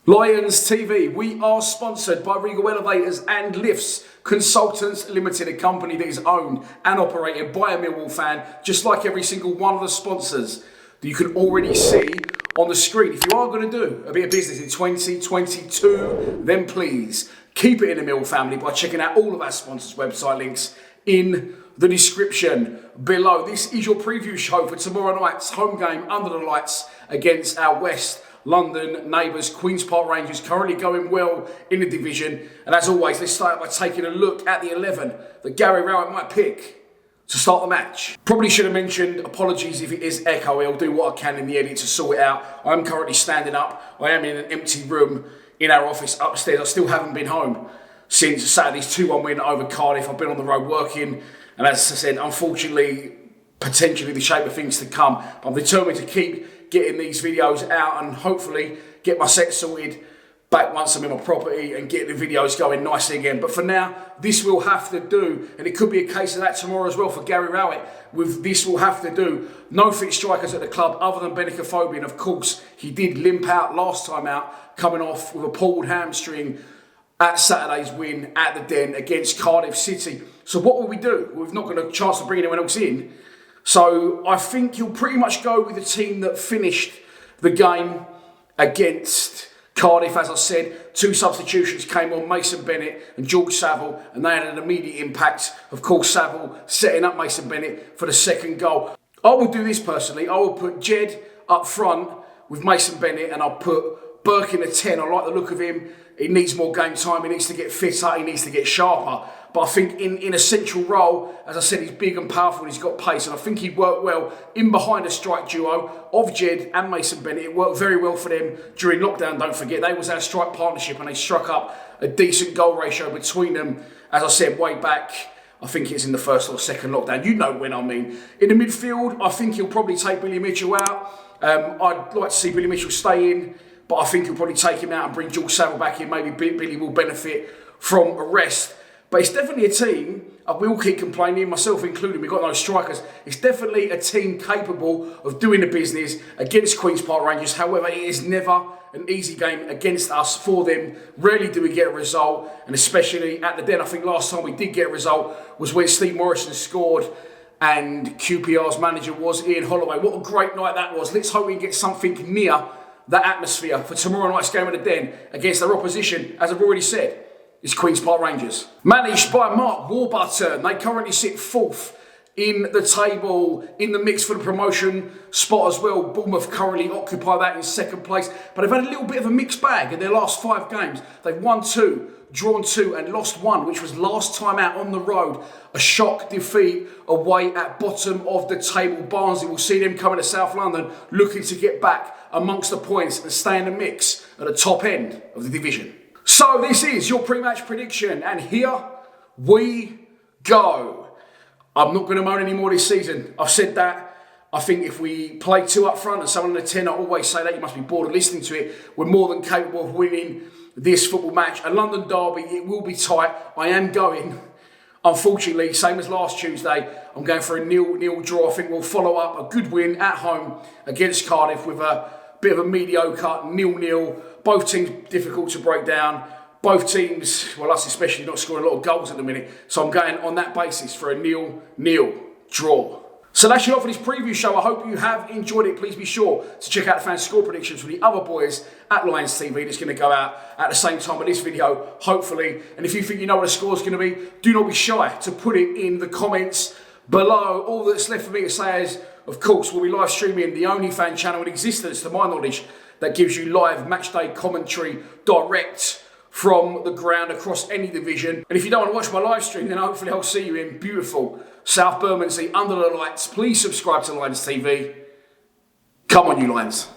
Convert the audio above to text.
Lions TV, we are sponsored by Regal Elevators and Lifts Consultants Limited, a company that is owned and operated by a Millwall fan, just like every single one of the sponsors that you can already see on the screen. If you are going to do a bit of business in 2022, then please keep it in the Millwall family by checking out all of our sponsors' website links in the description below. This is your preview show for tomorrow night's home game under the lights against our West London neighbours, Queen's Park Rangers, currently going well in the division. And as always, let's start by taking a look at the 11 that Gary Rowett might pick to start the match. Probably should have mentioned, apologies if it is echoey, I'll do what I can in the edit to sort it out. I'm currently standing up. I am in an empty room in our office upstairs. I still haven't been home since Saturday's 2-1 win over Cardiff. I've been on the road working, and as I said, unfortunately, potentially the shape of things to come. But I'm determined to keep getting these videos out and hopefully get my set sorted back once I'm in my property and get the videos going nicely again. But for now, this will have to do, and it could be a case of that tomorrow as well for Gary Rowett. With this will have to do. No fit strikers at the club other than Benicophobe, and of course he did limp out last time out, coming off with a pulled hamstring at Saturday's win at the Den against Cardiff City. So what will we do? We've not got a chance to bring anyone else in. So I think you'll pretty much go with the team that finished the game against Cardiff. As I said, two substitutions came on, Mason Bennett and George Saville, and they had an immediate impact. Of course, Saville setting up Mason Bennett for the second goal. I will do this personally. I will put Jed up front with Mason Bennett, and I'll put Burke in the 10. I like the look of him. He needs more game time. He needs to get fitter. He needs to get sharper. But I think in a central role, as I said, he's big and powerful and he's got pace. And I think he'd work well in behind a strike duo of Jed and Mason Bennett. It worked very well for them during lockdown, don't forget. They was our strike partnership and they struck up a decent goal ratio between them, as I said, way back. I think it's in the first or second lockdown. You know when I mean. In the midfield, I think he'll probably take Billy Mitchell out. I'd like to see Billy Mitchell stay in, but I think he'll probably take him out and bring George Saville back in. Maybe Billy will benefit from a rest. But it's definitely a team, I will keep complaining, myself included, we've got no strikers. It's definitely a team capable of doing the business against Queen's Park Rangers. However, it is never an easy game against us for them. Rarely do we get a result, and especially at the Den. I think last time we did get a result was when Steve Morrison scored and QPR's manager was Ian Holloway. What a great night that was. Let's hope we can get something near that atmosphere for tomorrow night's game at the Den against their opposition, as I've already said. It's Queen's Park Rangers. Managed by Mark Warburton. They currently sit fourth in the table, in the mix for the promotion spot as well. Bournemouth currently occupy that in second place. But they've had a little bit of a mixed bag in their last 5 games. They've won 2, drawn 2 and lost 1, which was last time out on the road. A shock defeat away at bottom of the table. Barnsley will see them coming to South London looking to get back amongst the points and stay in the mix at the top end of the division. So this is your pre-match prediction, and here we go. I'm not going to moan anymore this season. I've said that. I think if we play 2 up front and someone in the 10, I always say that, you must be bored of listening to it. We're more than capable of winning this football match. A London derby, it will be tight. I am going, unfortunately, same as last Tuesday, I'm going for a 0-0 draw. I think we'll follow up a good win at home against Cardiff with a bit of a mediocre 0-0. Both teams difficult to break down. Both teams, well, us especially, not scoring a lot of goals at the minute. So I'm going on that basis for a 0-0 draw. So that's your lot for this preview show. I hope you have enjoyed it. Please be sure to check out the fan score predictions from the other boys at Lions TV. That's going to go out at the same time of this video, hopefully. And if you think you know what the score is going to be, do not be shy to put it in the comments below. All that's left for me to say is, of course, we'll be live streaming the only fan channel in existence, to my knowledge, that gives you live matchday commentary direct from the ground across any division. And if you don't want to watch my live stream, then hopefully I'll see you in beautiful South Bermondsey under the lights. Please subscribe to Lions TV. Come on, you Lions.